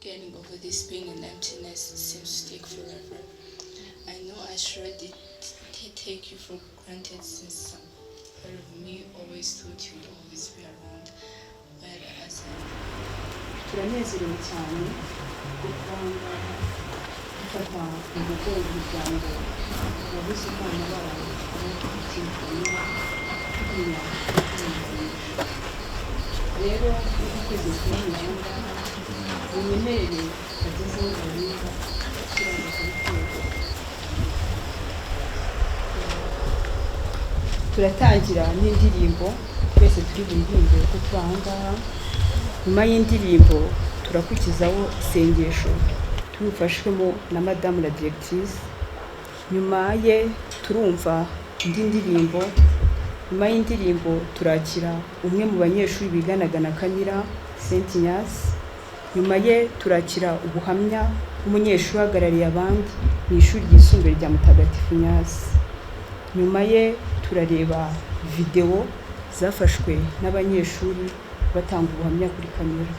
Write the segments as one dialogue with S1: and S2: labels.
S1: getting over this pain and emptiness seems to take forever. I know I should take you for granted since some part of me always thought you'd always be around. But as
S2: turanezerewe cyane kuko dufata umugongo umuryango wabuze umwana wawe ukikanya tugiye rero ukwezi kumwe unyemerere kagezeho gahunda kugira ngo turatangira n'indirimbo twese turi buririmbe kuko twahangaha nyuma y'indirimbo turakurikizaho isengesho tubifashwemo na Madame la Directrice. Nyuma ye turumva indi ndirimbo. Nyuma y'indirimbo turakira umwe mu banyeshuri biganaga na Kamira Saint Ignace. Nyuma ye turakira ubuhamya umunyeshuri uhagarariye abandi mu ishuri ryisumbuye rya Mutagatifu Ignace. Nyuma ye turareba video zafashwe n'abanyeshuri batanga ubuhamya kuri kamera.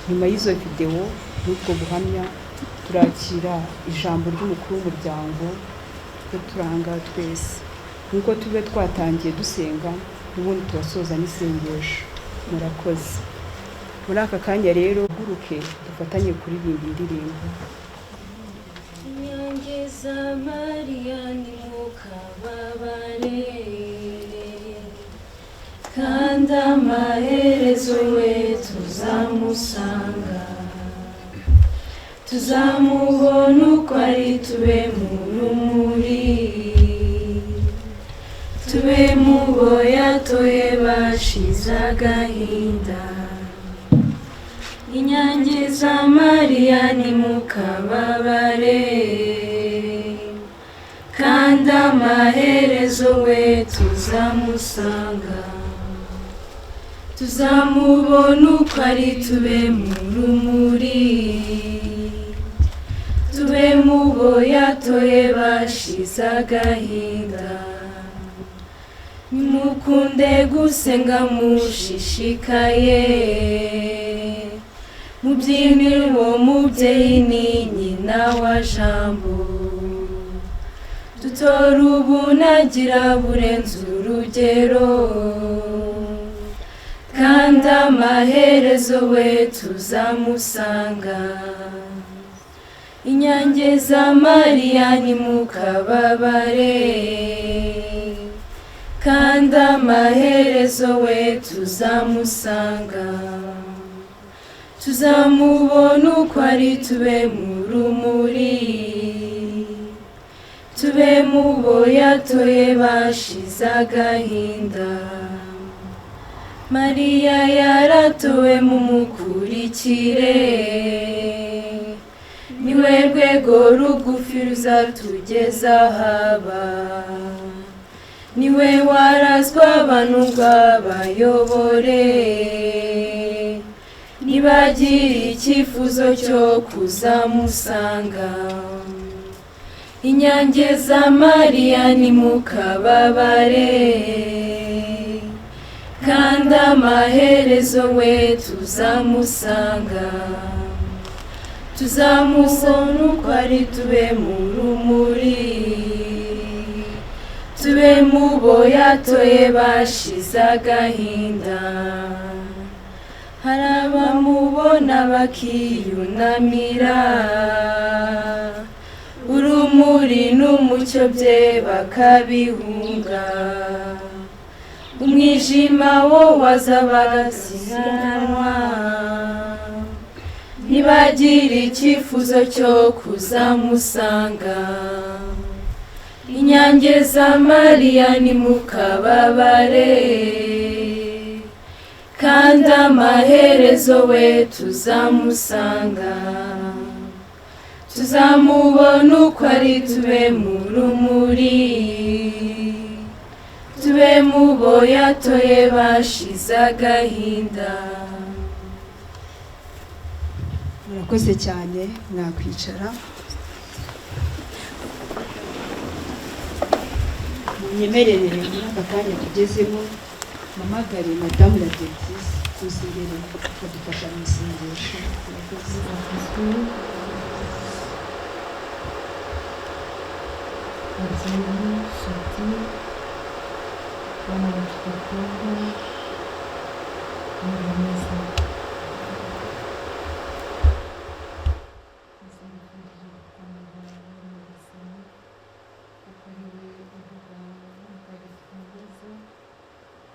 S2: Nyuma y'izo video n'ubwo buhamya turakira ijambo ry'umukuru w'umuryango ko turanga twese nkuko tube twatangiye dusenga n'ubundi turasoza n'isengesho. Murakoze. Muri aka kanya rero guruke dufatanye kuririmba indirimbo.
S3: Nyangeza Maria ni mukababare kandi amaherezo we tuzamusanga, tuzamubona uko ari, tube mu rumuri, tube mu bo yatoye bashize agahinda. Inyange za Mariya ni mukababare kandi amaherezo we tuzamusanga, tuzamubona uko ari, tube mu rumuri, tube mu bo yatoye bashize agahinda. Nimukunde gusenga mushishikaye, mubyinire uwo mubyeyi ni nyina wa jambo, dutora ubunagira burenze urugero kandi amaherezo we tuzamusanga. Inyange za Mariya ni mukababare kandi amaherezo we tuzamusanga, tuzamubona uko ari, tube mu rumuri, tube mu bo yatoye bashize agahinda. Mariya yaratowe mumukurikire, niwe rwego rugufi ruzatugeza haba, niwe warazwa abantu bw'abayobore, nibagira icyifuzo cyo kuzamusanga. Inyange za Mariya ni mukababare kandi amaherezo we tuzamusanga, tuzamubona uko ari, tube mu rumuri, tube mu bo yatoye bashize agahinda. Hari abamubona bakiyunamira, urumuri n'umucyo bye bakabihunga, umwijima wo waza bagasiganwa, ntibagira icyifuzo cyo kuzamusanga. Inyange za Mariya ni mukababare kandi amaherezo we tuzamusanga, tuzamubona uko ari, tube mu rumuri, tube mu bo yatoye bashize agahinda.
S2: Murakoze cyane, mwakwicara. Munyemerere muri aka kanya tugezemo mpamagare Madame la Directrice tuzerere bakadufasha mu isengesho murakoze.
S3: babyeyi nshuti bana bacu dukunda muri meza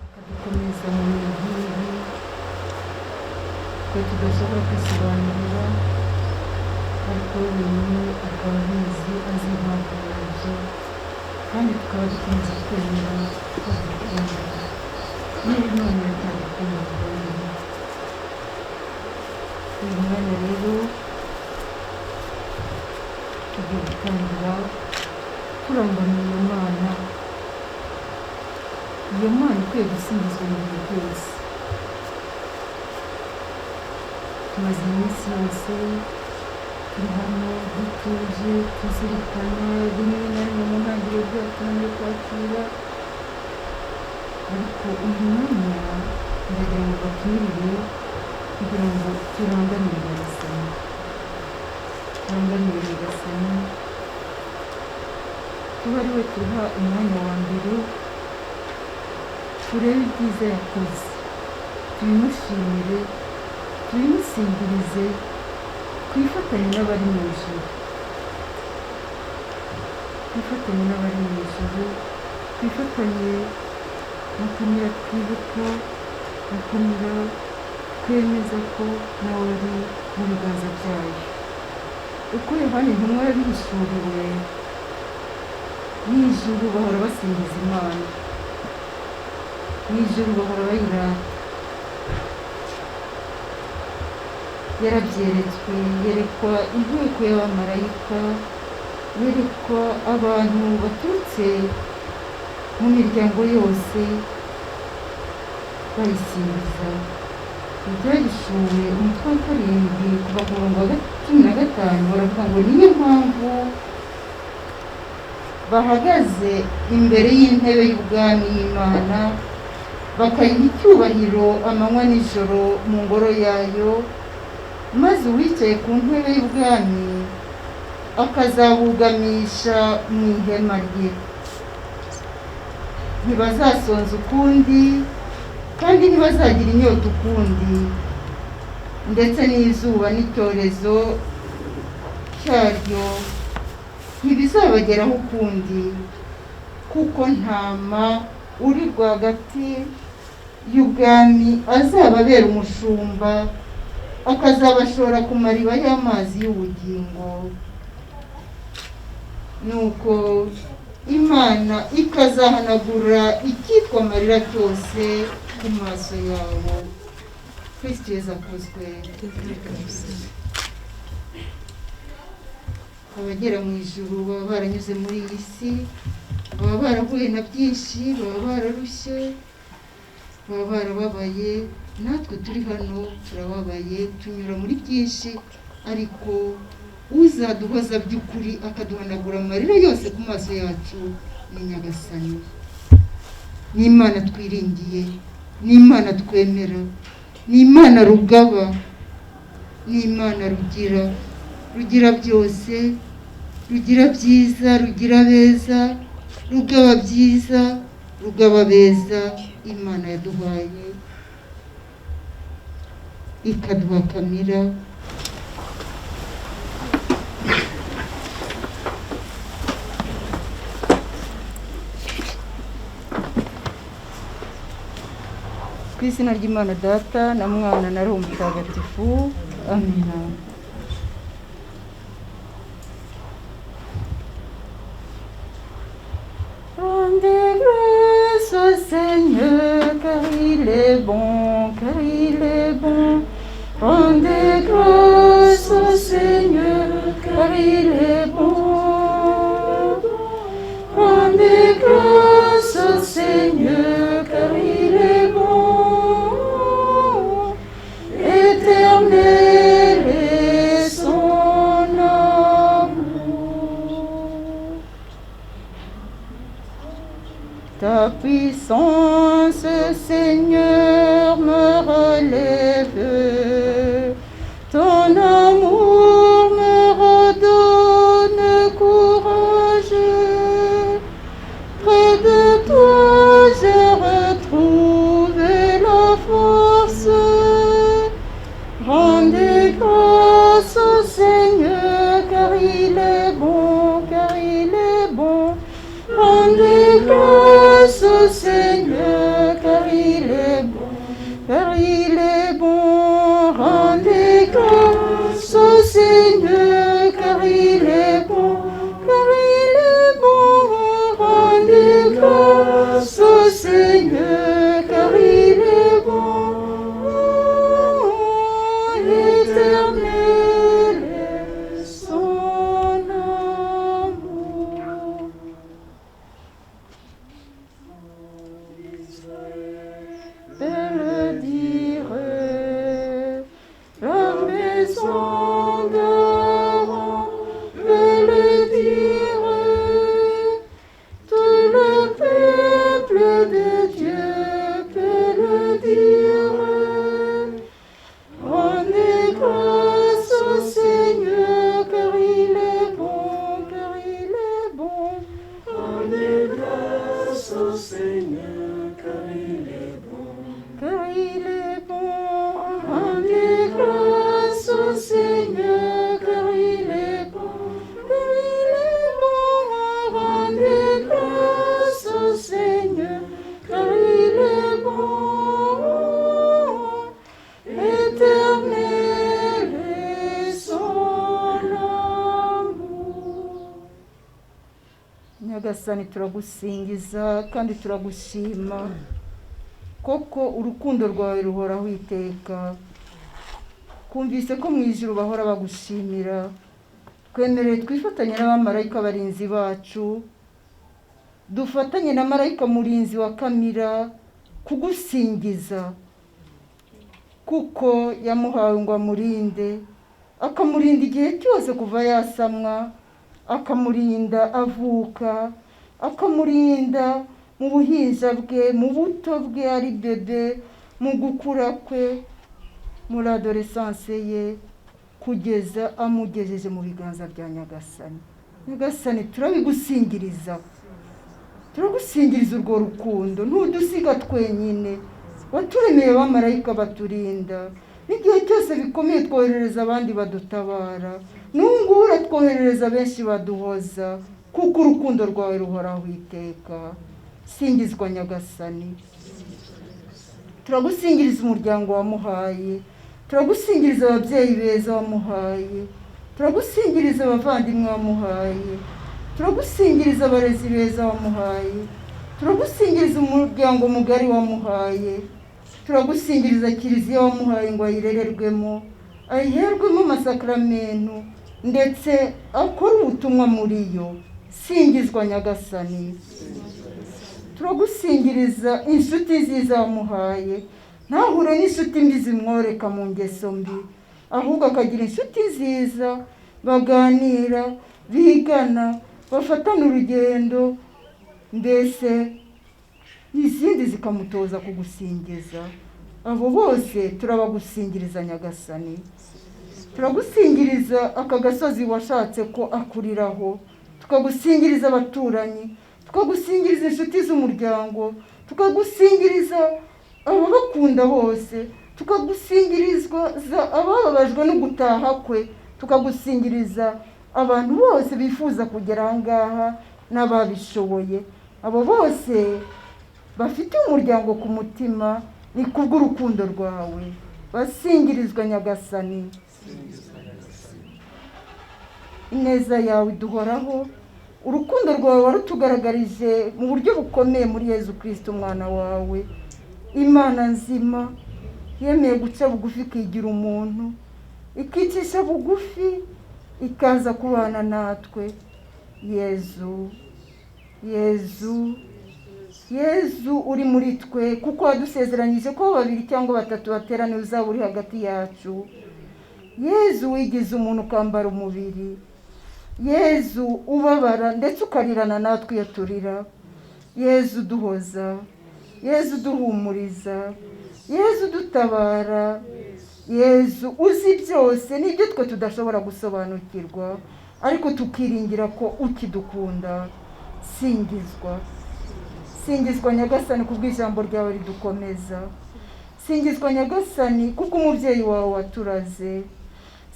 S3: akadukomeza mu bintu nk'ibi twe tudashobora kwisobanurira ariko wenyine akaba abizi azi impamvu yabyo kandi tukaba dukomeza kwemera ko dukunda niba imana yatandukanye burundu. uyu mwanya rero tugiye gutangira turangamiye iyo mana ikwiye gusingizwa mu bihe byose. tumaze iminsi yose turi hano dutuje tuzirikana rimwe na rimwe mu ntangiriro byatunaniye kwakira, ariko uyu mwanya ndagira ngo batumire kugira ngo turangamire Nyagasani, tuba ari we tuha umwanya wa mbere, turebe ibyiza yakoze, tubimushimire, tubimusingirize, twifatanye n'abari mu ijuru, twifatanye mu kumira twibuka, mu kumira twemeza ko nawe ari mu biganza byayo. uko Yohana intumwa yabihishuriwe n'ijuru bahora basingiza Imana, n'ijuru bahora bayirata, yarabyeretswe, yerekwa inteko y'abamarayika, yerekwa abantu baturutse mu miryango yose bayisingiza. ibyahishuwe umutwe wa 7 kuva ku murongo wa 15 baravuga ngo niyo mpamvu bahagaze imbere y'intebe y'ubwami y'Imana, bakayiha icyubahiro amanywa n'ijoro mu ngoro yayo, maze uwicaye ku ntebe y'ubwami akazabugamisha mu ihema rye. ntibazasonza ukundi kandi ntibazagira inyota ukundi, ndetse n'izuba n'icyorezo cyaryo ntibizabageraho ukundi, kuko ntama uri rwagati y'ubwami azababera umushumba, akazabashora ku mariba y'amazi y'ubugingo. nuko Imana ikazahanagura icyitwa amarira cyose ku maso yabo. Kristo Yesu akozwe. abagera mu ijuru baba baranyuze muri iyi si, baba barahuye na byinshi, baba bararushye, baba barababaye. natwe turi hano turababaye, tunyura muri byinshi, ariko uzaduhoza by'ukuri akaduhanagura amarira yose ku maso yacu ni Nyagasani. ni Imana twiringiye, ni Imana twemera, ni Imana rugaba, ni Imana rugira byose, rugira byiza, rugira beza, rugaba byiza, rugaba beza. Imana yaduhaye ikaduha kamira, ku izina ry'Imana Data na Mwana na Roho Mutagatifu, amina. Rendez grâce au Seigneur, car il est bon, car il est bon. Rendez grâce au Seigneur, car il est bon. Rendez grâce au Seigneur, car il est bon. Éternel est son amour. Ta puissance, Seigneur, me relève. nyagasani turagusingiza kandi turagushima koko urukundo rwawe ruhoraho iteka. Kumvise ko mu ijuru bahora bagushimira, twemerere twifatanya n'abamarayika barinzi bacu, dufatanye na marayika murinzi wa Kamira kugusingiza, kuko yamuhawe ngo amurinde, akamurinda igihe cyose kuva yasamwa, akamurinda avuka, akamurinda mu buhinja bwe, mu buto bwe ari bebe, mu gukura kwe, muri adolescence ye, kugeza amugejeje mu biganza bya nyagasani. Nyagasani turabigusingiriza, turagusingiriza urwo rukundo, ntudusiga twenyine, waturemeye abamarayika baturinda, n'igihe cyose bikomeye twoherereza abandi badutabara, n'ubu uratwoherereza benshi baduhoza, kuko urukundo rwawe ruhoraho iteka. Singizwa nyagasani, turagusingiriza umuryango wamuhaye, turagusingiriza ababyeyi beza wamuhaye, turagusingiriza abavandimwe wamuhaye, turagusingiriza abarezi beza wamuhaye, turagusingiriza umuryango mugari wamuhaye, turagusingiriza kiliziya wamuhaye ngo ayirererwemo, ayiherwemo amasakaramentu ndetse akore ubutumwa muri yo. Singizwa nyagasani, turagusingiriza inshuti nziza wamuhaye, ntahure n'inshuti mbi zimworeka mu ngeso mbi, ahubwo akagira inshuti nziza baganira, bigana, bafatana urugendo, mbese izindi zikamutoza kugusingiza. Abo bose turabagusingiriza nyagasani, turagusingiriza aka gasozi washatse ko akuriraho, tukagusingiriza abaturanyi, tukagusingiriza inshuti z'umuryango, tukagusingiriza ababakunda bose, tukagusingirizwa abababajwe no gutaha kwe, tukagusingiriza abantu bose bifuza kugera aha ngaha n'ababishoboye. Abo bose bafite umuryango ku mutima, ni kubw'urukundo rwawe. Basingirizwa nyagasani, ineza yawe duhoraho, urukundo rwawe warutugaragarije mu buryo bukomeye muri Yezu Kristo umwana wawe. Imana nzima yemeye guca bugufi ikigira umuntu, ikicisha bugufi ikaza kubana natwe. Yezu, Yezu, Yezu uri muri twe, kuko wadusezeranyije ko babiri cyangwa batatu bateraniye uzaba uri hagati yacu. Yezu wigize umuntu ukambara umubiri, Yezu ubabara ndetse ukarirana natwe iyo turira. Yezu duhoza, Yezu duhumuriza, Yezu dutabara, Yezu uzi byose n'ibyo twe tudashobora gusobanukirwa, ariko tukiringira ko ukidukunda. Singizwa, singizwa nyagasani kubw'ijambo ryawe ridukomeza, singizwa nyagasani kubw'umubyeyi wawe waturaze,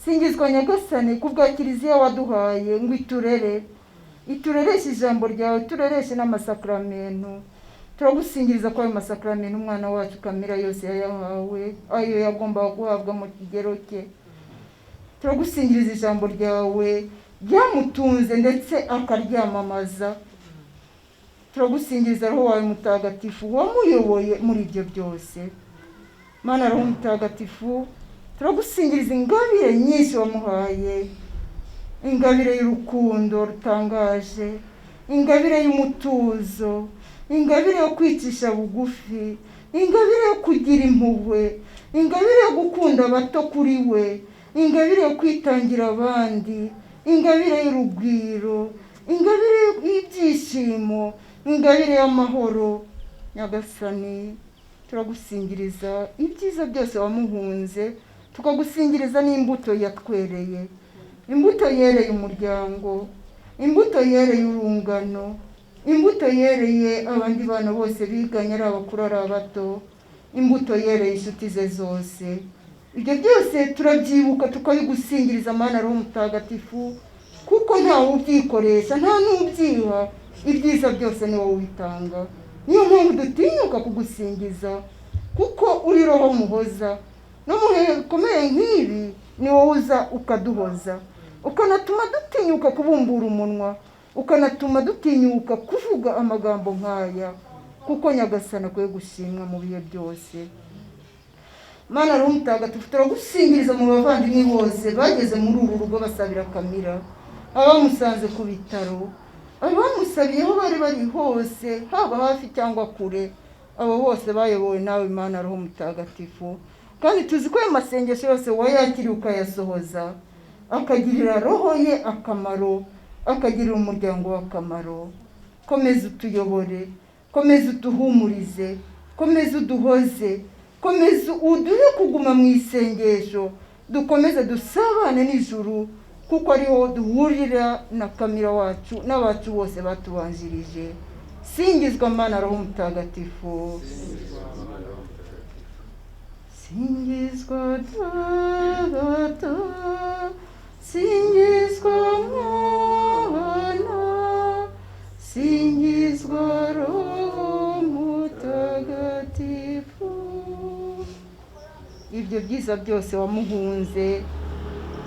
S3: singizwa nyagasani kubwa kiliziya waduhaye ngo iturereshe ijambo ryawe, turereshe n'amasakramentu. Turagusingiriza ko ayo masakramentu umwana wacu Kamira yose yayahawe, ayo yagombaga guhabwa mu kigero cye. Turagusingiriza ijambo ryawe ryamutunze ndetse akaryamamaza. Turagusingiriza roho wawe mutagatifu wamuyoboye muri ibyo byose. Mana roho mutagatifu, turagusingiriza ingabire nyinshi wamuhaye, ingabire y'urukundo rutangaje, ingabire y'umutuzo, ingabire yo kwicisha bugufi, ingabire yo kugira impuhwe, ingabire yo gukunda abato kuri we, ingabire yo kwitangira abandi, ingabire y'urugwiro, ingabire y'ibyishimo, ingabire y'amahoro. Nyagasani, turagusingiriza ibyiza byose wamuhunze, tukagusingiriza n'imbuto yatwereye, imbuto yereye umuryango, imbuto yereye urungano, imbuto yereye abandi bana bose biganye ari abakuru ari abato, imbuto yereye inshuti ze zose. Ibyo byose turabyibuka tukabigusingiriza Mana roho mutagatifu, kuko ntawe ubyikoresha, nta n'ubyiha, ibyiza byose ni wowe ubitanga. Niyo mpamvu dutinyuka kugusingiza, kuko uri roho muhoza, no mu bihe bikomeye nk'ibi ni wowe uza ukaduhoza, ukanatuma dutinyuka kubumbura umunwa, ukanatuma dutinyuka kuvuga amagambo nk'aya, kuko Nyagasani akwiye gushimwa mu bihe byose. Mana Roho Mutagatifu, turagusingiriza mu bavandimwe bose bageze muri uru rugo basabira Kamira, abamusanze ku bitaro, abamusabiye aho bari bari hose, haba hafi cyangwa kure, abo bose bayobowe nawe Mana Roho Mutagatifu. Kandi tuzi ko ayo masengesho yose wayakiriye ukayasohoza, akagirira roho ye akamaro, akagirira umuryango w'akamaro. Komeza utuyobore, komeza utuhumurize, komeza uduhoze, komeza uduhe kuguma mu isengesho, dukomeze dusabane n'ijuru, kuko ariho duhurira na Kamira wacu n'abacu bose batubanjirije. Singizwa Mana Roho Mutagatifu. Singizwa Data, singizwa Mwana, singizwa Roho Mutagatifu. Ibyo byiza byose wamuhunze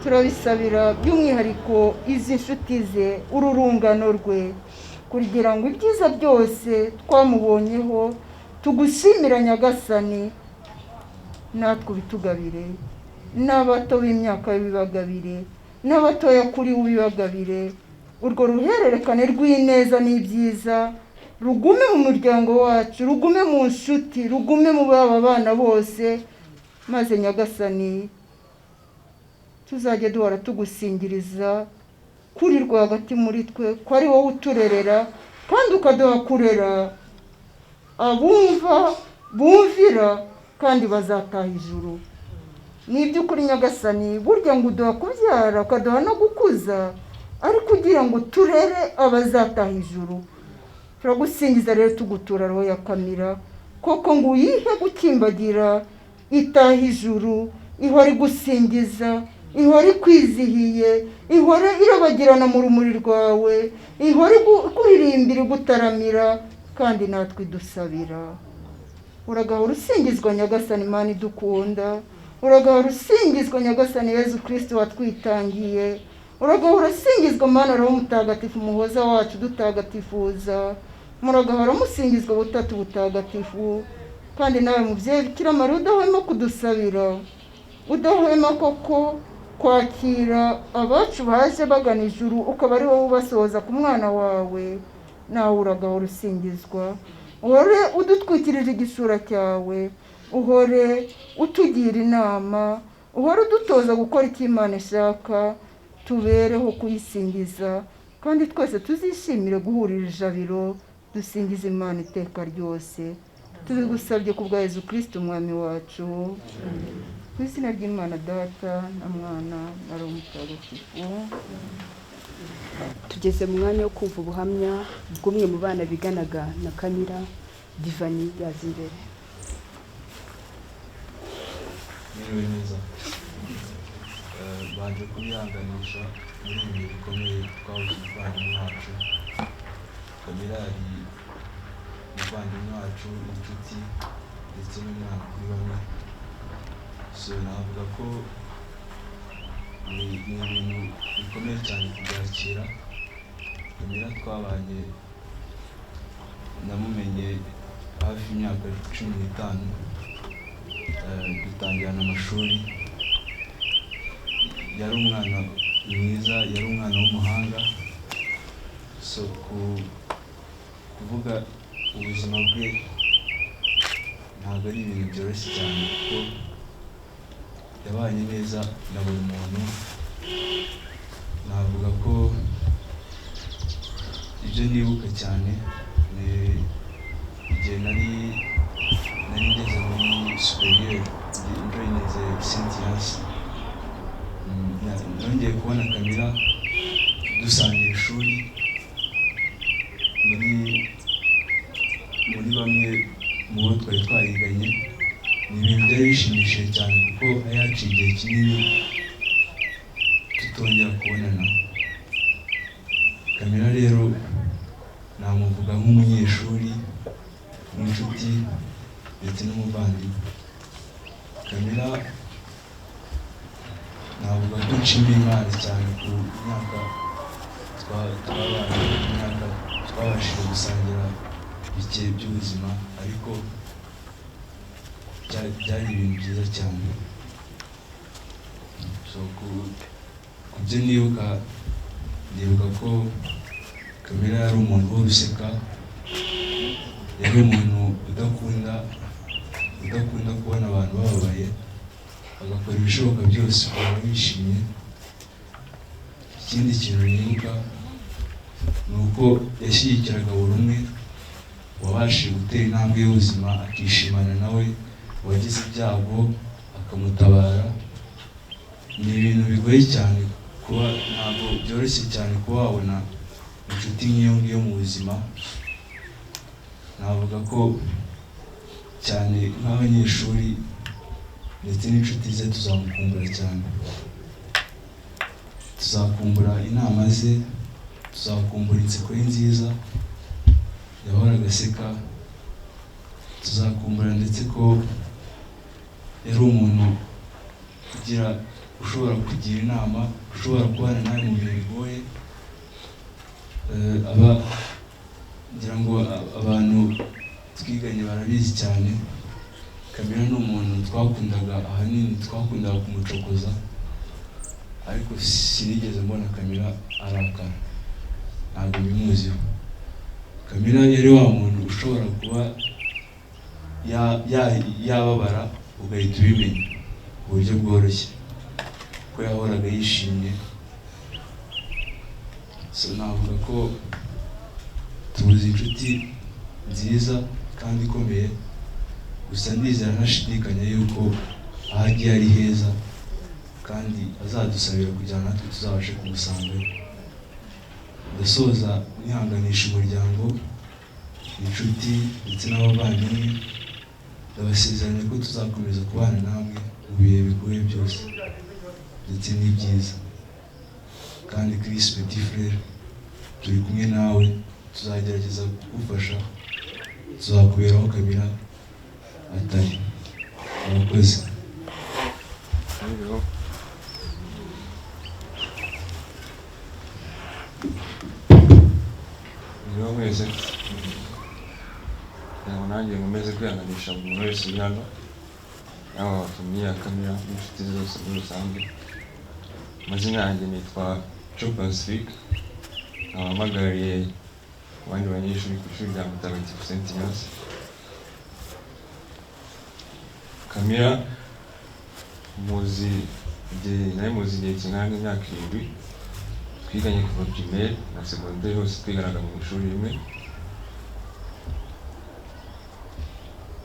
S3: turabisabira by'umwihariko izi nshuti ze, uru rungano rwe, kugira ngo ibyiza byose twamubonyeho tugushimira Nyagasani, natwe ubitugabire, n'abato b'imyaka y'ibibagabire, n'abatoya kuri ubibagabire. Urwo ruhererekane rw'ineza n'ibyiza rugume mu muryango wacu, rugume mu nshuti, rugume mu baba bana bose, maze Nyagasani tuzajya duhora tugusingiriza kuri rwagati muri twe, ko ari wowe uturerera kandi ukaduha kurera abumva bumvira kandi bazataha ijuru. Ni iby'ukuri Nyagasani, burya ngo uduha kubyara ukaduha no gukuza, ari kugira ngo turere abazataha ijuru. Turagusingiza rero tugutura roho ya Kamira, koko ngo uyihe gukimbagira itaha ijuru, ihora igusingiza, ihora ikwizihiye, ihora irabagirana mu rumuri rwawe, ihora ikuririmbira igutaramira, kandi natwe idusabira. Uragahora usingizwa Nyagasani Mana idukunda, uragahora usingizwa Nyagasani Yezu Kristo watwitangiye, uragahora usingizwa Mana Roho Mutagatifu muhoza wacu dutagatifuza, muragahora musingizwa butatu butagatifu. Kandi nawe muvyeyi Bikira Mariya udahwema kudusabira, udahwema koko kwakira abacu baje bagana ijuru, ukaba ari wowe ubasohoza ku mwana wawe, nawe uragahora usingizwa. Uhore udutwikirije igishura cyawe, uhore utugira inama, uhore udutoza gukora icyo Imana ishaka, tubereho kuyisingiza, kandi twese tuzishimire guhurira ijabiro dusingiza Imana iteka ryose. Tubigusabye ku bwa Yezu Kristo umwami wacu, ku izina ry'Imana Data na Mwana na Roho Mutagatifu.
S2: Tugeze mu mwanya wo kumva ubuhamya bw'umwe mu bana biganaga na Kamira, Divani yaza imbere.
S4: Mwiriwe neza. Baje kubihanganisha muri ibi bihe bikomeye twabuze umuvandimwe wacu. Kamira yari umuvandimwe wacu, inshuti ndetse n'umwana kuri bamwe. So navuga ko ni ibintu bikomeye cyane kubyakira. Kamira twabanye, namumenye hafi imyaka 15, dutangirana amashuri. Yari umwana mwiza, yari umwana w'umuhanga. So kuvuga ubuzima bwe ntabwo ari ibintu byoroshye cyane, kuko yabanye neza na buri muntu. Navuga ko ibyo nibuka cyane ni igihe nari ngeze muri superieur, njoyineze Saint-Ignace. Nongeye kubona Kamira dusangira ishuri muri bamwe mu bo twari twariganye. Ni ibintu byari bishimishije cyane, kuko haciye igihe kinini tutongera kubonana. Kamira rero namuvuga nk'umunyeshuri, n'inshuti ndetse n'umuvandimwe. Kamira navuga ko nshimira Imana cyane ku myaka twabanye. twabashije gusangira bike by'ubuzima ariko byari ibintu byiza cyane. So ku byo ndibuka ko Camilla yari umuntu wo guseka, yari umuntu udakunda kubona abantu bababaye, agakora ibishoboka byose kuba bishimye. Ikindi kintu nibuka ni uko yashyigikiraga buri umwe wabashije gutera intambwe y'ubuzima, akishimana nawe uwagize ibyago akamutabara. Ni ibintu bigoye cyane kuba, ntabwo byoroshye cyane kuba wabona inshuti nk'iyo ngiyo mu buzima. Navuga ko cyane nk'abanyeshuri ndetse n'inshuti ze tuzamukumbura cyane, tuzakumbura inama ze, tuzakumbura inseko ye nziza yahoraga aseka, tuzakumbura ndetse ko yari umuntu ushobora kugira inama, ushobora kubana nawe mu bihe bigoye. Ngira ngo abantu twiganye barabizi cyane, Camilla ni umuntu ahanini twakundaga kumucokoza, ariko sinigeze mbona Camilla arakara, ntabwo bimuziho. Camilla yari wa muntu ushobora kuba yababara ugahita ubimenya ku buryo bworoshye, ko yahoraga yishimye. So navuga ko tubuze inshuti nziza kandi ikomeye, gusa ndizera ntashidikanya yuko aho agiye ari heza kandi azadusabira kugira ngo natwe tuzabashe kumusangayo. Ndasoza nihanganisha umuryango, inshuti ndetse n'abavandimwe, ndabasezeranya ko tuzakomeza kubana namwe mu bihe bigoye byose ndetse n'ibyiza. Kandi Chris Petit Frere turi kumwe nawe, tuzagerageza kugufasha, tuzakuberaho Camilla atari. Murakoze.
S5: Niba mwese nanjye nkomeze kwihanganisha buri muntu wese uri hano, yaba abafamiye ya Camilla n'inshuti zose muri rusange. Amazina yanjye nitwa Joe Pacifique, abahamagariye abandi banyeshuri ku ishuri rya Mutagatifu Saint Ignace. Camilla nari muzi igihe kingana n'imyaka 7, twiganye kuva primaire na secondaire hose twiganaga mu ishuri rimwe.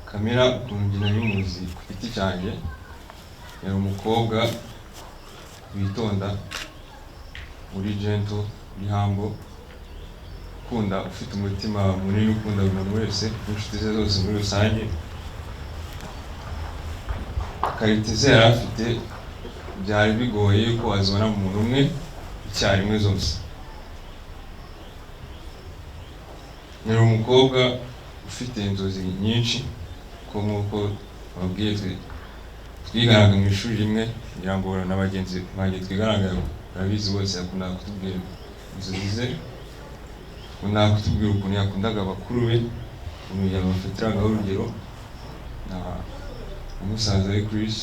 S5: Camilla ukuntu njye nari muzi ku giti cyanjye, yari umukobwa witonda, uri gentle, uri humble, ufite umutima munini, ukunda buri muntu wese n'inshuti ze zose muri rusange. Karite ze yari afite byari bigoye ko wazibona mu muntu umwe icyarimwe zose. Yari umukobwa ufite inzozi nyinshi, ko nk'uko babwiye twiganaga mu ishuri rimwe, kugira ngo na bagenzi banjye twiganaga barabizi bose. Yakundaga kutubwira inzozi ze, yakundaga kutubwira ukuntu yakundaga bakuru be, ukuntu yabafatiragaho urugero, na musaza we Chris.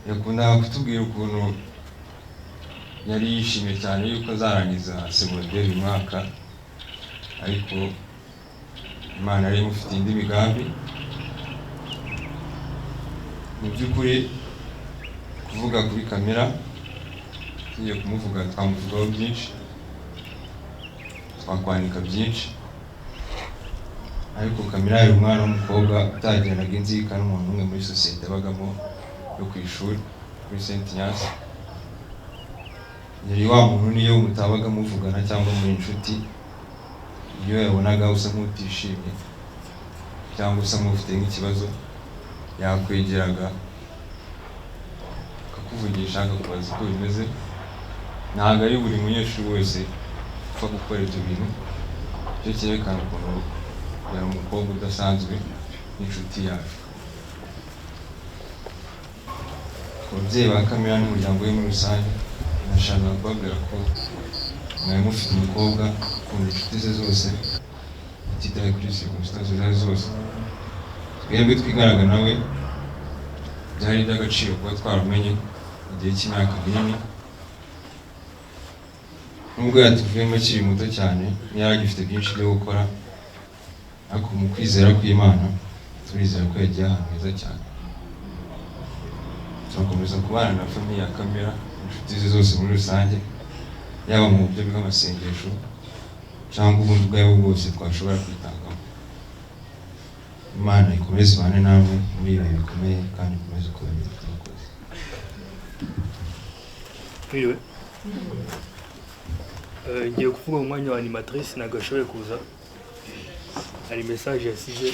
S5: Yakundaga kutubwira ukuntu yari yishimye cyane yuko azarangiza secondaire uyu mwaka, ariko Imana yari imufitiye indi migambi. Mu by'ukuri kuvuga kuri Camilla, tugiye kumuvuga twamuvugaho byinshi, twakwandika byinshi, ariko Camilla yari umwana w'umukobwa utagiranaga inzika n'umuntu umwe muri sosiyete yabagamo yo ku ishuri kuri Saint Ignace. Yari wa muntu niyo mutabaga muvugana cyangwa muri inshuti, iyo yabonaga usa nk'utishimye cyangwa usa nk'ufite nk'ikibazo, yakwegeraga akakuvugisha, akakubaza uko bimeze. Ntabwo ari buri munyeshuri wese upfa gukora ibyo bintu. Icyo cyerekana ukuntu yari umukobwa udasanzwe n'inshuti yacu. Ababyeyi ba Camilla n'umuryango we muri rusange, nashaka kubabwira ko mwari mufite umukobwa ukunda inshuti ze zose atitaye kuri circumstances zawe zose. Twebwe twiganaga nawe byari iby'agaciro kuba twaramenye igihe cy'imyaka minini, nubwo yatuvuyemo akiri muto cyane ntiyari agifite byinshi byo gukora, ariko mu kwizera kw'Imana turizera ko yagiye ahantu heza cyane. Turakomeza kubana na famiye ya Kamera, inshuti ze zose muri rusange, yaba mu buryo bw'amasengesho cyangwa ubundi ubwo aribwo bwose twashobora kwitangamo. Imana ikomeze ibane namwe muri ibi bihe bikomeye kandi ikomeze kubamenya abakozi.
S6: Ngiye kuvuga mu mwanya wa animatrice nagashoboye kuza, hari message yasize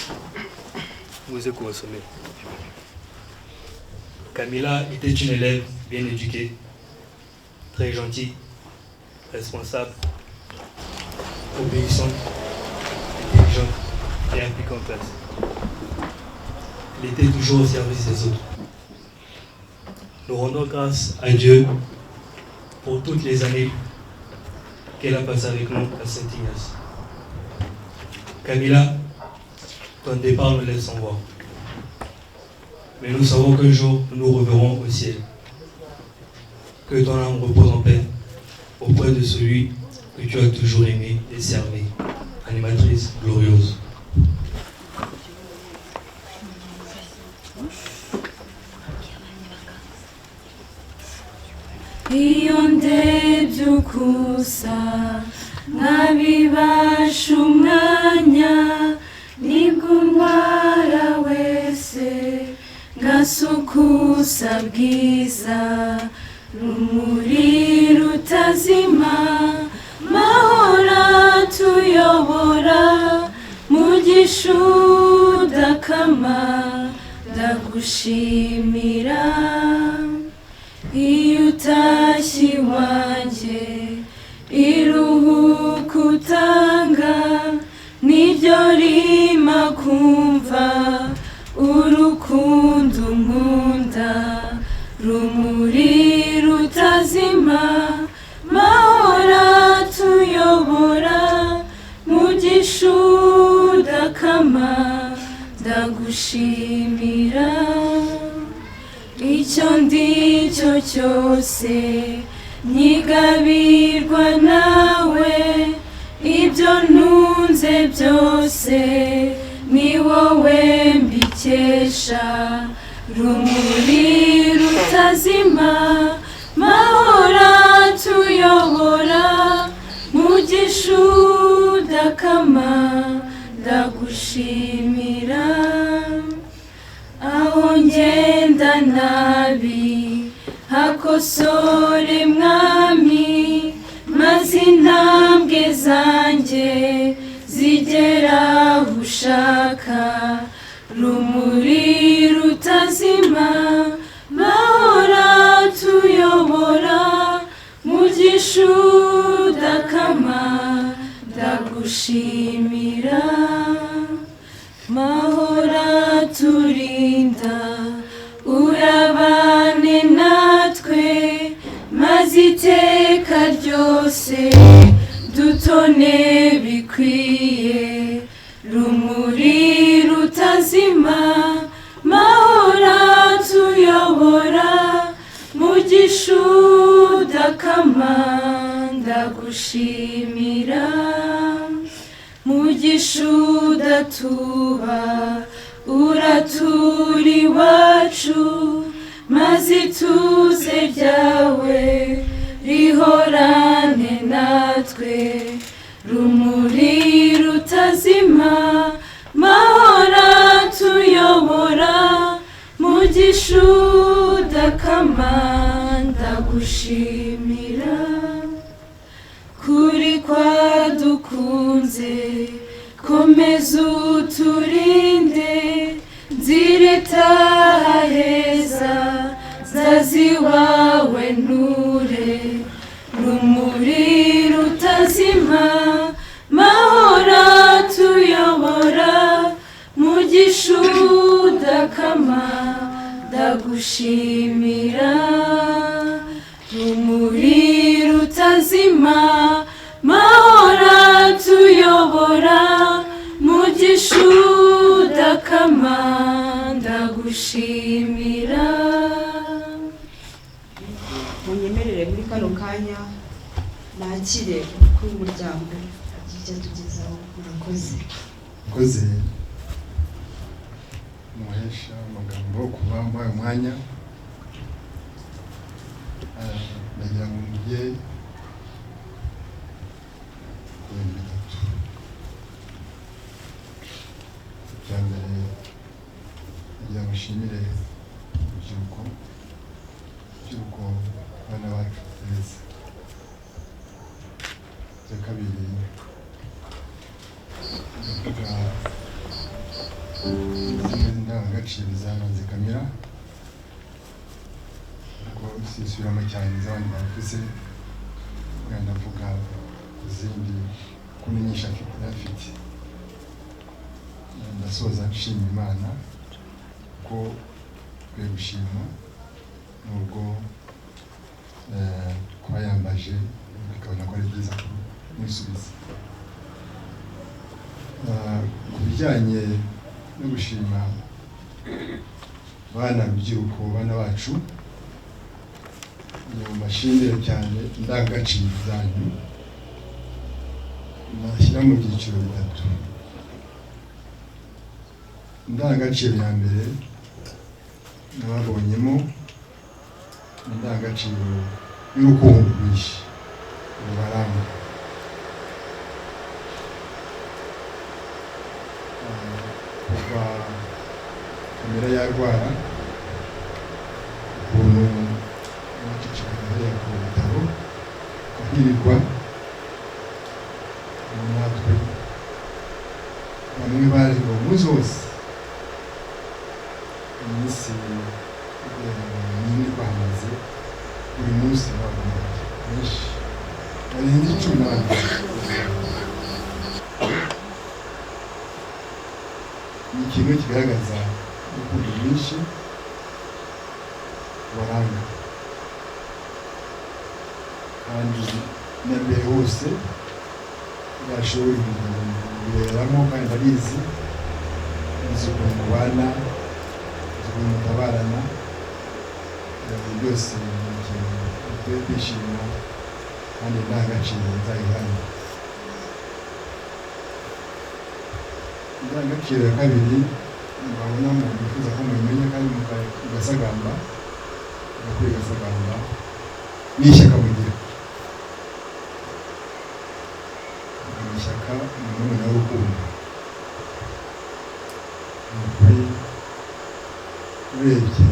S6: muze kubasomera. Camilla était une élève bien éduquée, très gentille, responsable, obéissante, intelligente et impliquée en classe. Elle était toujours au service des autres. Nous rendons grâce à Dieu pour toutes les années qu'elle a passées avec nous à Saint-Ignace. Camilla, ton départ nous laisse sans voix. Mais nous savons qu'un jour, nous nous reverrons au ciel. Que ton âme repose en paix auprès de celui que tu as toujours aimé et servi. Animatrice glorieuse.
S7: Iyo ndebye uko usa nkabibasha umwanya nibwo ntwara wese ngasukusa bwiza rumuri rutazima mahora tuyobora mugisha udakama ndagushimira. Iyo utashye iwanjye iruhuko utanga niryo rima kumva urukundo nkunda rumuri rutazima mahora tuyobora mugisha udakama ndagushimira. Icyo ndicyo cyose nyigabirwa nawe, ibyo ntunze byose ni wowe mbikesha rumuri rutazima mahora tuyobora mugisha udakama ndagushimira. Aho ngenda nabi hakosore mwami maze intambwe zanjye zigera aho ushaka rumuri rutazima mahora tuyobora mugisha udakama ndagushimira. Mahora turinda urabane natwe maze iteka ryose dutone bikwiye rumuri rutazima mahora tuyobora mugisha udakama ndagushimira. Mugisha udatuba uratura iwacu maze ituze ryawe rihorane natwe rumuri rutazima mahora tuyobora mugisha udakama ndagushimira. Kuri kwadukunze komeza uturinde nziritaha heza zazi wawe nture rumuri rutazima mahora tuyobora mugisha udakama ndagushimira. rumuri rutazima mahora tuyobora mugisha udakama ndagushimira.
S2: munyemerere muri kano kanya nakire umukuru w'umuryango agiye atugezaho. murakoze.
S8: murakoze muhesha amagambo kuba mbaye umwanya. nagira ngo mujye ku bintu bitatu. icya mbere nagira ngo nshimire urubyiruko abana bacu beza. icya kabiri ndavuga zimwe ndangagaciro zamaze kamera ariko sisubiramo cyane iz'abandi bavuze. ndavuga izindi kuko ni nyinshi afite. ndasoza nshima Imana ko twe gushima nubwo kuba yambaje bikabona ko ari byiza kumwisubiza. ku bijyanye no gushima abana urubyiruko abana bacu mbashimire cyane indangagaciro zanyu nashyira mu byiciro bitatu. indangagaciro ya mbere nababonyemo indangagaciro y'urukundo rwinshi rubaranga. kuva kamera yarwara ukuntu bacicikana hariya ku bitaro akahirirwa natwe bamwe bareba umunsi wose iminsi nyine bahamaze buri munsi babona benshi barenze 10. ni ikintu kigaragaza urukundo rwinshi baranga kandi na mbere hose yashobora kubiberamo kandi abizi ukuntu mubana ukuntu mutabarana byose ni ikintu dukwiye kwishimira kandi indangagaciro nzayihanye. indangagaciro ya kabiri mbabona umuntu wifuza ko mubimenya kandi mugasagamba mugakwiye gasagamba n'ishyaka mugira. ishyaka ni umwana w'urukundo. ni ukuri urebye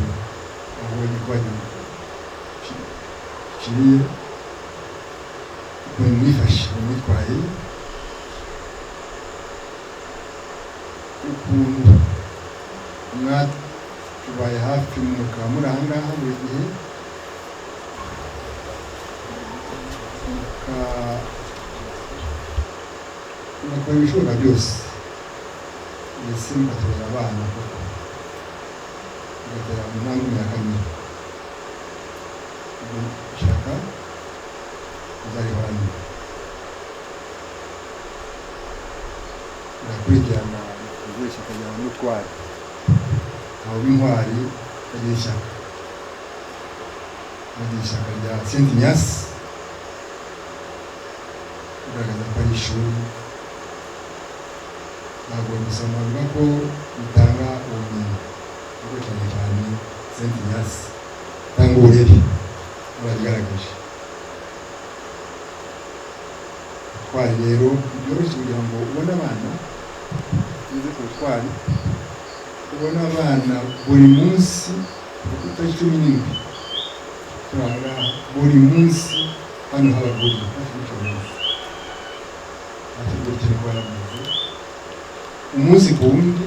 S8: aho gikwanya kiriye ukuntu mwifashe mwitwaye ukuntu mwatubaye hafi mukaba muri aha ngaha buri gihe mugakora ibishoboka byose mbese mugatorera abana koko mugatera mu ntambwe ya kamere. ubwo shaka muzarihorana irakurikirana buri shyaka ryawe n'utwari aho intwari agira ishyaka agira ishyaka rya Saint Ignace kugaragaza ko ari ishuri ntabwo gusa navuga ko bitanga ubumenyi ariko cyane cyane Saint Ignace itanga uburere barabigaragaje. utwari rero byoroshye kugira ngo ubone abana bize ku butwari ubona abana buri munsi kuko 17 turanga buri munsi hano habaguri umunsi ku wundi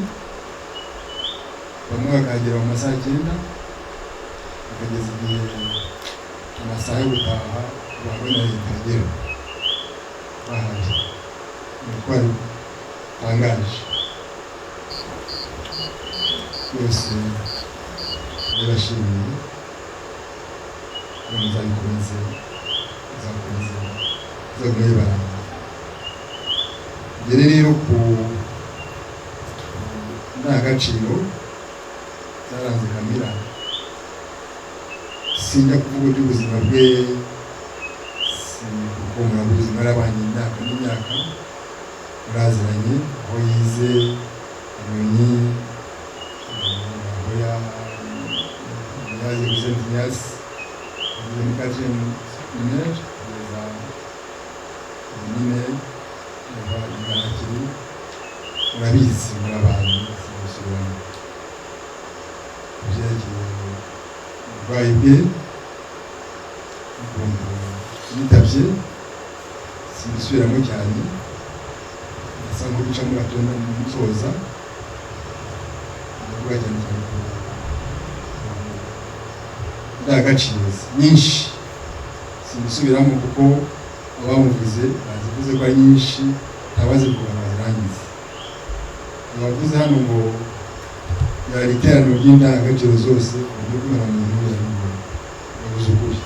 S8: bamwe bakagera mu masaha 9 bakageza igihe amasaha yo gutaha babona yitagera bahaje. Umutwari tangaje yose birashimiye muzabikomeze muzagume baranga. Ngere rero ku ndangagaciro zaranze Camilla, sinjya kuvuga iby'ubuzima bwe, kuko murabuze ubuzima yarabanye imyaka n'imyaka, muraziranye aho yize Nyoni, aho yaje St Ignace, yaje muri quatrième primaire kugeza nyine ibarakiri, murabizi murabanye gusubiramo ibyerekeye uburwayi bwe, ukuntu yitabye simbisubiramo cyane, asa nk'ubica mu gatonda musoza, ndavuga cyane cyane ku ndangagaciro nyinshi simbisubiramo kuko abamuvuze bazivuze ko ari nyinshi, ntabazivuga bazirangiza. Abavuze hano ngo yari iteraniro ry'indangagaciro zose mu buryo bw'umuntu yavuze ukuri.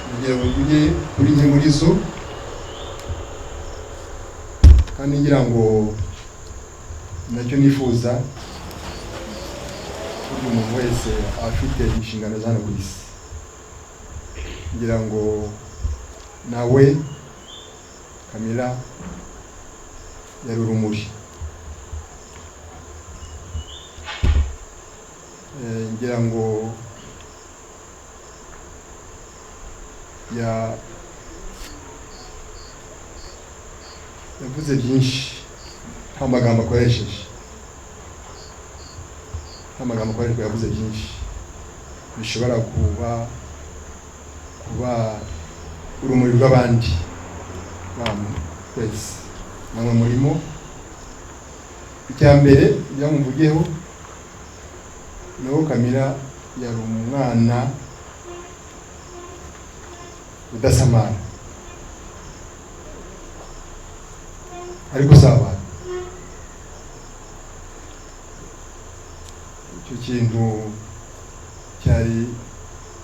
S8: Kugira ngo mvuge kuri nke muri zo, kandi ngira ngo nacyo nifuza buri muntu wese afite inshingano za hano ku isi, ngira ngo nawe Camilla yari urumuri. Ngira ngo yavuze byinshi, nta magambo akoresheje, yavuze byinshi bishobora kuba urumuri rw'abandi twese, namwe murimo. Icya mbere byamuvugeho nuko Camilla yari umwana udasamara, ariko usabana. Icyo kintu cyari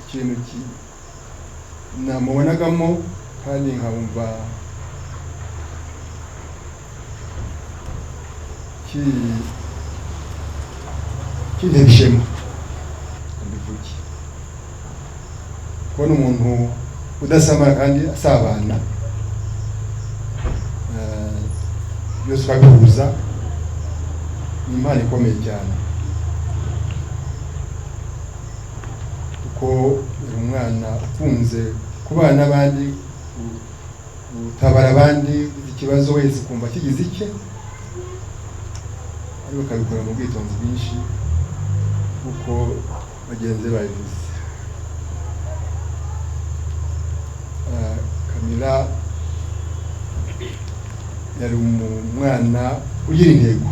S8: ikintu namubonagamo, kandi nkumva kintera ishema, mbivuge kubona umuntu udasamara kandi asabana, byose ukabihuza, ni impano ikomeye cyane, kuko yari umwana ukunze kubana n'abandi, gutabara abandi, ikibazo wese kumva kigize icye, ariko akabikora mu bwitonzi bwinshi kuko bagenzi babivuze. Camilla yari umwana ugira intego,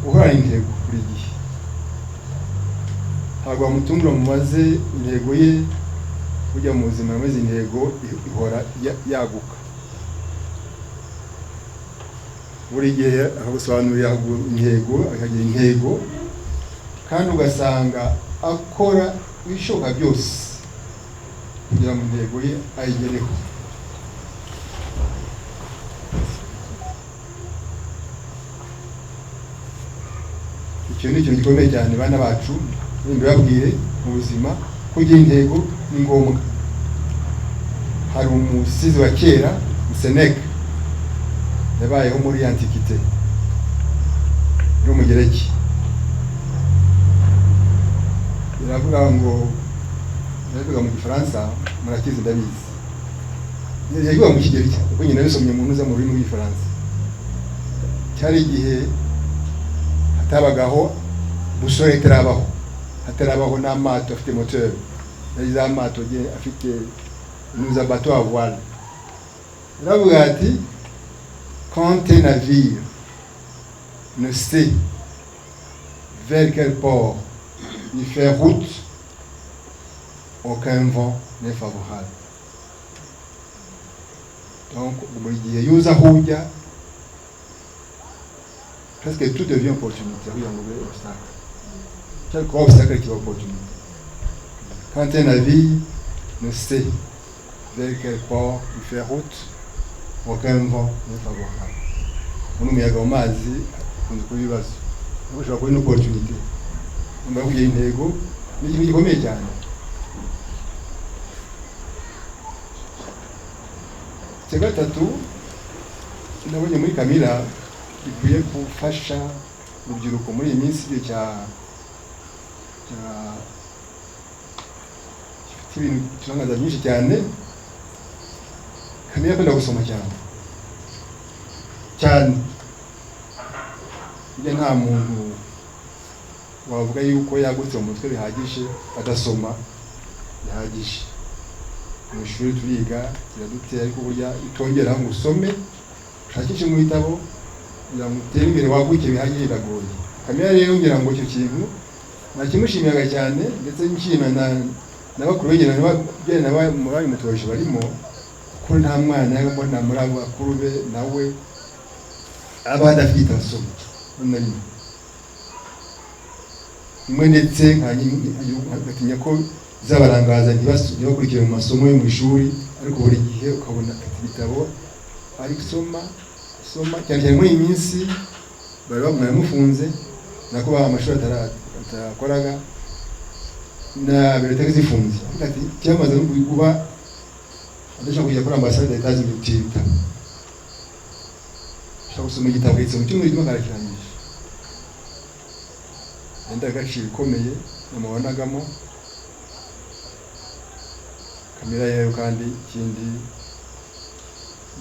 S8: uhorana intego buri gihe, ntabwo wamutungura mumaze intego ye, ujya mu buzima ameze intego ihora yaguka, buri gihe akagusobanurira intego, akagira intego, kandi ugasanga akora ibishoboka byose kugira ngo intego ye ayigereho. Icyo ni ikintu gikomeye cyane bana bacu, mbibabwire mu buzima kugira intego ni ngombwa. Hari umusizi wa kera Seneca yabayeho muri Antiquité yo mu Gereki, biravuga mu Gifaransa, murakizi ndabizi, yagiye mu Kigereki kuko nyine nabisomye mu ntuza mu rurimi rw'Igifaransa. Cyari igihe hatabagaho busole, hatarabaho n'amato afite moteur, yari za mato afite nuza bateau à voile. Biravuga ati quand un navire ne sait vers quel port il fait route, aucun vent n'est favorable. Donc, buri gihe yuza aho ujya, presque tout devient opportunité. Oui, on oublie obstacle. Quel grand obstacle qui est opportunité. quand un navire ne sait vers quel port il fait route, aucun vent n'est favorable. Umuyaga mu mazi ukunze kuba ibibazo, ushobora kuba n'opportunité. Umva kugira intego ni ikintu gikomeye cyane. Icya gatatu nabonye muri Kamira gikwiye gufasha urubyiruko muri iyi minsi gifite ibintu turangaza byinshi cyane. Kamira akunda gusoma cyane. Iyo nta muntu wavuga yuko yagutse mu mutwe bihagije adasoma bihagije. Mu ishuri turiga kiradutera ariko burya itongera ngo usome ushakishe mu bitabo kugira ngo utere imbere waguke bihagije biragoye. Kamira rero ngira ngo icyo kintu nakimushimiraga cyane, ndetse nshimira n'abakuru b'ingene n'abari mutoje barimo, ko nta mwana yabona muri abo bakuru be nawe aba adafite amasomo rimwe, ndetse nkatinya ko zabarangaza ntibakurikire mu masomo yo mu ishuri, ariko buri gihe ukabona ibitabo ari soma cyane cyane muri iyi minsi bari bamufunze nako baha amashuri atarakoraga na biblioteki zifunze. Ati cyamaze no kuba adashaka kujya kuri ambasade itazi gutita, shaka gusoma igitabo gitse mu cyumweru kimwe karakirangije. Indangagaciro ikomeye namubonagamo. Kamira rero kandi ikindi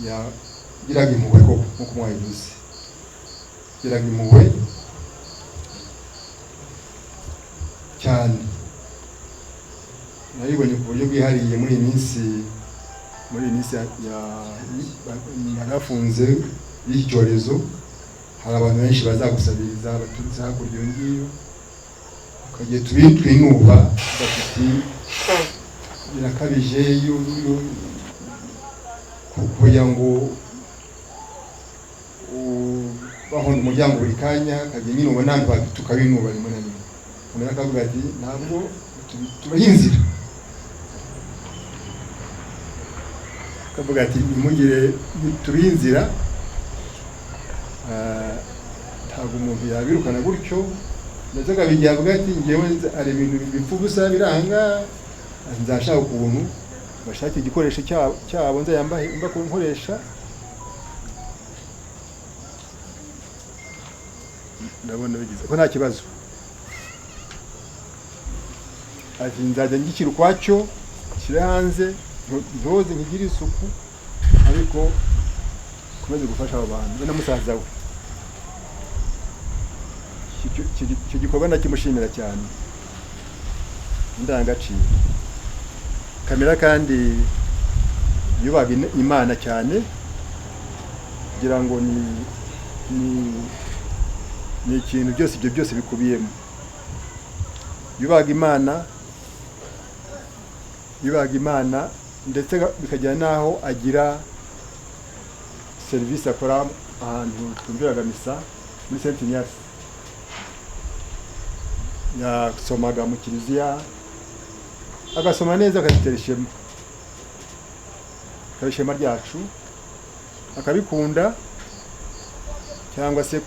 S8: yagiraga impuhwe koko nk'uko mwabivuze, yagiraga impuhwe cyane. Nayibonye ku buryo bwihariye muri iyi minsi yarafunze y'iki cyorezo. Hari abantu benshi bazagusabiriza baturutse hakurya iyo ngiyo, ukagiye twinuba bafite birakabije kugira ngo bahonda umuryango buri kanya kagiye minuba nandi tukabinuba rimwe na rimwe. Kamera kavuga ati ntabwo turahinzira, kavuga ati nimugire turinzira, ntabwo umuntu yabirukana gutyo. Ndetse akabigira avuga ati ngewe ari ibintu bipfa ubusa biranga, nzashaka ukuntu bashaka igikoresho cyabo nzayambaye mba kunkoresha. Ndabona bigize ko nta kibazo, ati nzajya ngikira ukwacyo kire hanze ntoze nkigire isuku, ariko komeze gufasha abo bantu we na musaza we. Icyo gikorwa ndakimushimira cyane, indangagaciro. Kamira kandi yubaga Imana cyane, kugira ngo ni ikintu byose ibyo byose bikubiyemo. Yubaga Imana ndetse bikajya naho agira serivisi akora ahantu twumviraga misa muri Saint Ignace. Yasomaga mu kiliziya agasoma neza, akadutera ishema ryacu, akabikunda, cyangwa se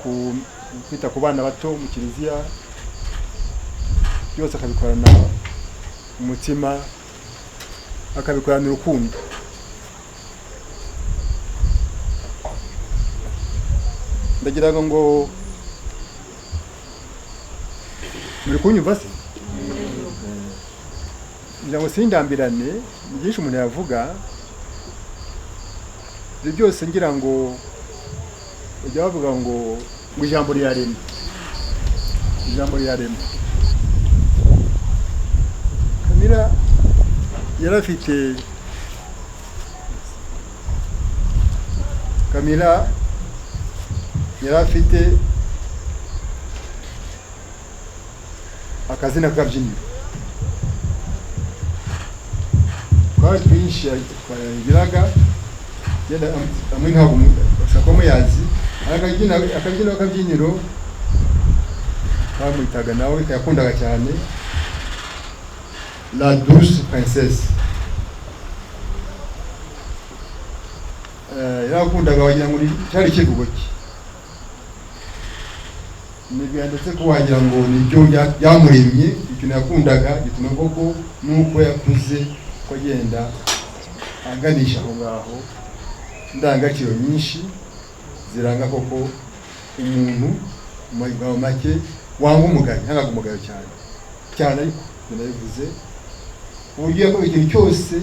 S8: kwita ku bana bato mu kiliziya, byose akabikorana umutima, akabikorana urukundo. Ndagira ngo muri kunyumva se? Ngira ngo sindambirane, byinshi umuntu yavuga, ibyo byose ngira ngo ujya bavuga ngo ijambo riyarema. Kamira yarafite akazina k'akabyiniro. Twari twinshi twagiraga, yenda amwe ntabwo ushaka ko muyazi, akabyiniro k'akabyiniro bamwitaga nawe, kayakundaga cyane. la douce princesse. Yarakundaga wagira ngo cyari kivugo cye, ndetse ko wagira ngo nibyo byamuremye, ikintu yakundaga gituma koko nuko yakuze ko agenda aganisha aho ngaho indangagaciro nyinshi ziranga koko umuntu mu magambo make wanga umugayo, ntabwo umugayo cyane ariko ndabivuze uburyo yakoze ikintu cyose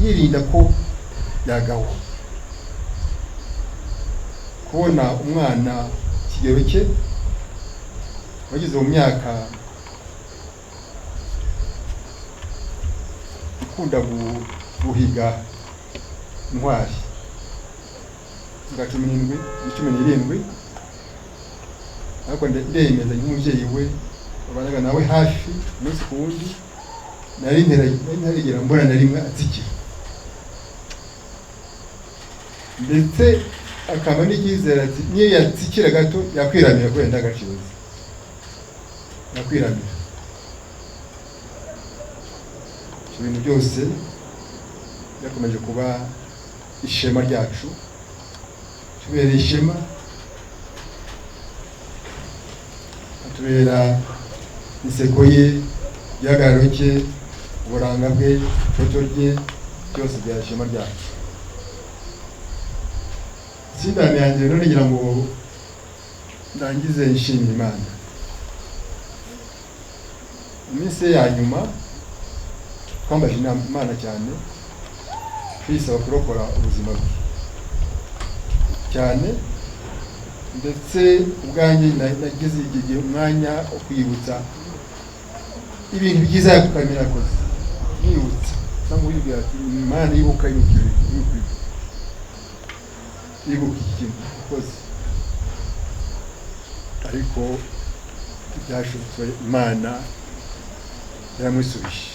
S8: yirinda ko yagawa. Kubona umwana kigero cye wageze mu myaka ikunda guhiga intwari nga 17 ariko ndemeza nk'umubyeyi we abanaga nawe hafi umunsi ku wundi, nari ntarigera mbona na rimwe atsikira, ndetse akaba n'icyizere ati niyo yatsikira gato yakwiramira kubera indangagaciro ze, yakwiramira. Ibintu byose byakomeje kuba ishema ryacu, tubera ishema, atubera inseko ye, igihagararo cye, uburanga bwe, ifoto rye, byose bya ishema ryacu. Sindani yanjye rero ngira ngo ndangize nshimira Imana. Iminsi ya nyuma twambaje Imana cyane, twisaba kurokora ubuzima bwe cyane, ndetse ubwanjye nagize igihe umwanya wo kwibutsa ibintu byiza yakukamira koze, nibutsa cyangwa yibwira ati Imana yibuka ibuka ikintu koze, ariko byashobotse Imana yaramwisubije,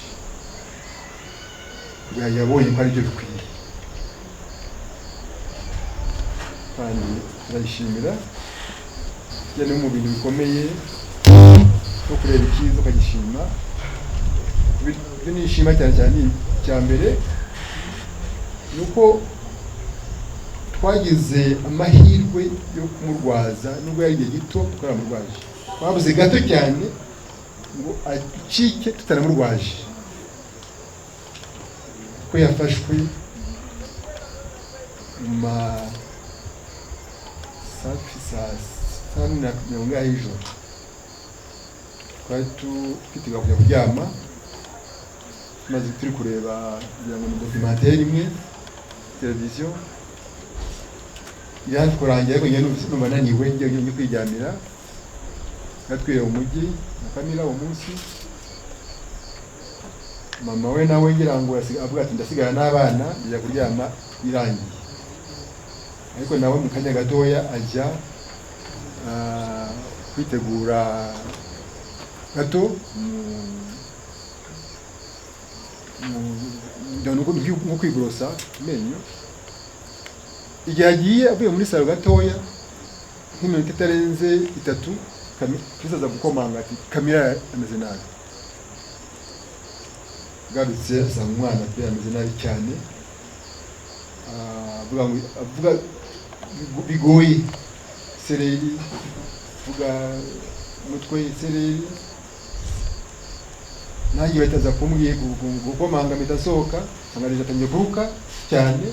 S8: yabonye ko aribyo bikwiye, kandi turayishimira. Iyo ni mu bintu bikomeye no kureba icyiza ukagishima. Ibyo nishima cyane cya mbere ni uko twagize amahirwe yo kumurwaza, nubwo yari igihe gito twaramurwaje, twabuze gato cyane ngo acike tutaramurwaje, ko yafashwe saa 7:30 y'ijoro. Twari twiteguye kujya kuryama, maze turi kureba kugira ngo ni documentaire imwe televiziyo, yaje kurangira ariko nyine numva naniwe ngiye kwiryamira, natwire umujyi na Kamila uwo munsi. Mama we nawe ngira ngo avuga ati ndasigara n'abana njya kuryama irangiye, ariko nawe mu kanya gatoya ajya kwitegura gato nko kwigorosa amenyo. Igihe agiye avuye muri salo gatoya nk'iminota itarenze 3, kizaza gukomanga ati Kamila ameze nabi. Garutse asanga umwana ameze nabi cyane, avuga bigoye, sereri, avuga umutwe sereri, nanjye bahitaza kumbwiye gukomanga mpita asohoka, nsanga atangiye kuruka cyane,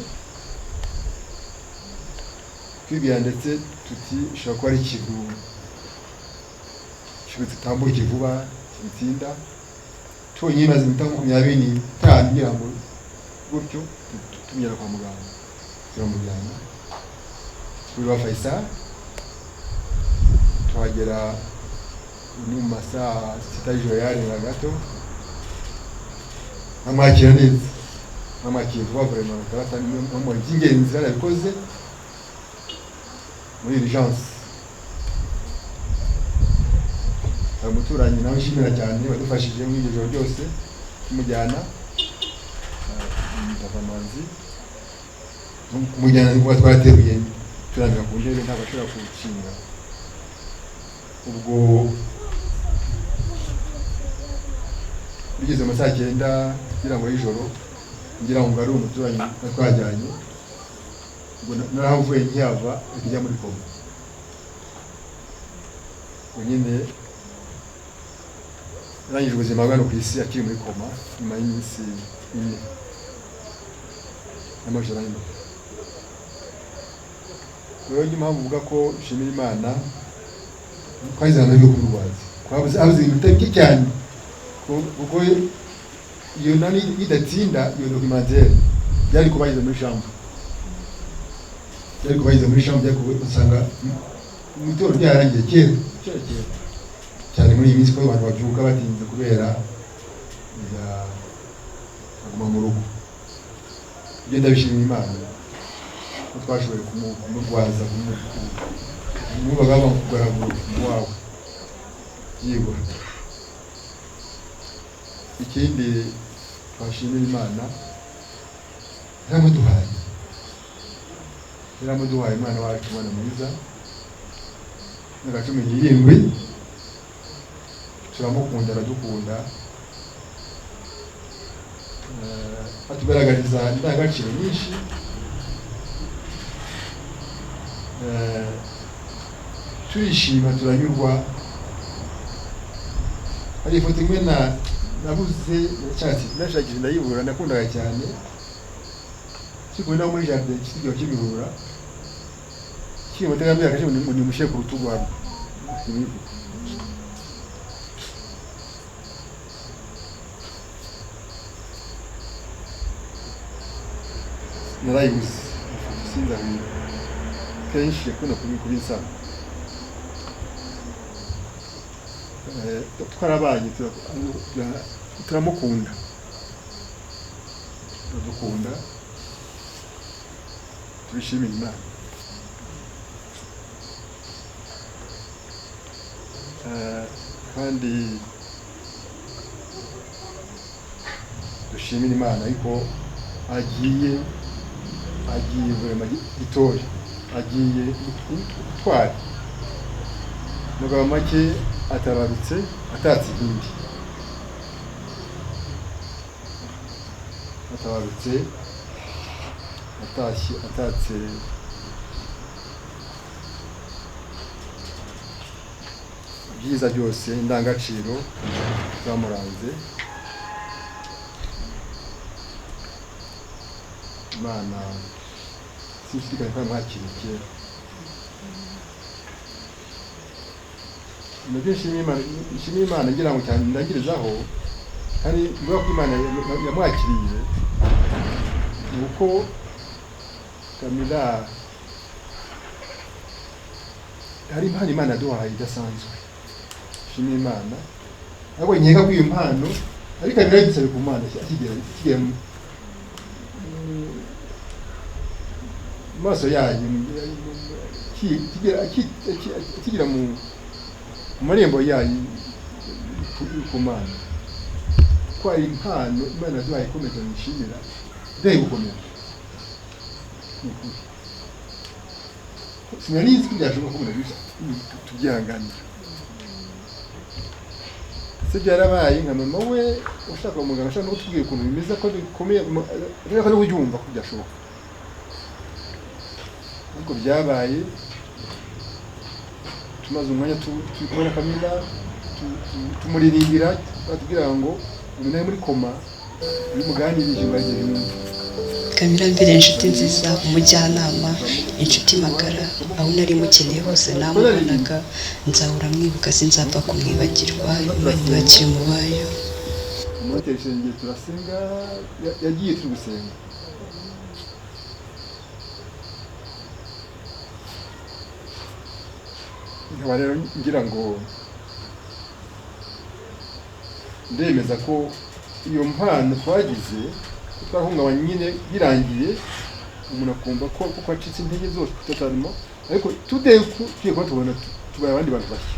S8: twibwira ndetse tuti ushobora kuba ari ikintu kitambuke vuba kitsinda. Tubonye imaze iminota 25 ngira ngo gutyo tumugera kwa muganga, turamujyana kuri wa Faisal, tuhagera ni mu masaha 6 y'ijoro yarenga gato, amwakira neza, amwakira vuba vraiment, mu by'ingenzi yarabikoze muri urgence. Umuturanyi nawe nshimira cyane wadufashije mu ijoro ryose kumujyana mutavanzi, kumujyana kuba twateruye turanga ku ndebe ntabwo ashobora kukinga. Ubwo bigeze mu saa 9 ngira ngo y'ijoro ngira ngo ari umuturanyi twajyanye ngo naravuye nkiyava ikijya muri koma nyine yarangije ubuzima bwa no ku isi akiri muri koma nyuma y'iminsi ine n'amajoro ane. Rero nyuma bavuga ko nshimira Imana twazana byo kumurwaza kwabuze abuze ibiteke cyane kuko iyo nani idatsinda iyo documentaire yari kubayiza muri chambre usanga umutoro byarangiye kera cyane muri iyi minsi ko abantu babyuka batinze kubera ya aguma mu rugo. Ibyo ndabishimira Imana ko twashoboye kumurwaza kumubaga bamugaragura wawe yibura. Ikindi twashimira Imana yaramuduhaye Imana wacu Imana mwiza n'agacumi 7 turamukunda aradukunda atugaragariza indangagaciro nyinshi turishima turanyurwa. Hari ifoto imwe nabuze nashakije ndayibura nakundaga cyane kikubona muri jardin cy'icyo kibirura kimwe tegambye akaje ni mushe ku rutugu rwa narayibuze sinza kenshi yakunda kuri insana twarabanye turamukunda turishimira Imana. Kandi dushimira Imana ariko agiye gitoya agiye gutwara mugabo make atabarutse atatse ikindi atabarutse atatse byiza byose indangagaciro zamuranze. Imana sinshidikanya ko mwakiriye kera. Nabyo nshimira Imana ngira ngo cyane ndangirizaho kandi mvuga ko Imana yamwakiriye nuko Camilla hari impano Imana yaduhaye idasanzwe. Nshimira Imana ariko nkeka ko iyo mpano ariko Camilla yidusabye ku Mana kigera maso yayo kigira mu marembo yayo ku Mana ko ari impano Imana yaduhaye ikomeza nishimira dai gukomera sinarizi ko byashoboka ko umuntu tubyihanganira. Se byarabaye nka mama we ushaka umuganga ashaka no kutubwira ukuntu bimeze ko bikomeye reka no kuyumva ko byashoboka ariko byabaye. Tumaze umwanya tukubona Camilla tumuririmbira batubwira ngo umuntu ari muri koma bimuganirije bagiye n'umwe.
S9: Camilla mbere inshuti nziza umujyanama inshuti magara aho nari mukeneye hose namubonaga nzahora mwibuka sinzapfa kumwibagirwa bakiri mu bayo.
S8: Umuteshe ngiye turasenga yagiye turi gusenga nkaba rero ngira ngo ndemeza ko iyo mpano twagize twahungabanye nyine birangiye umuntu akumva ko acitse intege zose tutarimo ariko tugiye kuba tubona tubaye abandi bantu bashya.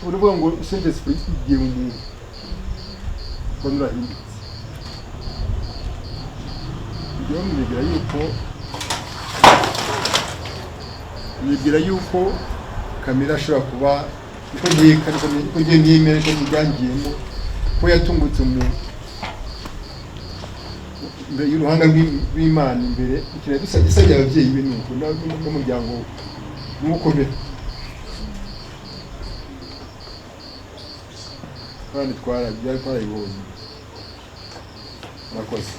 S8: Uvuga ngo Saint Esprit igiye mu muntu kandi urahindutse. Ibyo nibwira yuko Camilla ashobora kuba uko ngiye nemera ko tujyangiyemo ko yatungutse imbere y'uruhanga rw'Imana imbere ikira dusabye ababyeyi be nuko n'umuryango n'ukomeye kandi byari twarayibonye. Murakoze.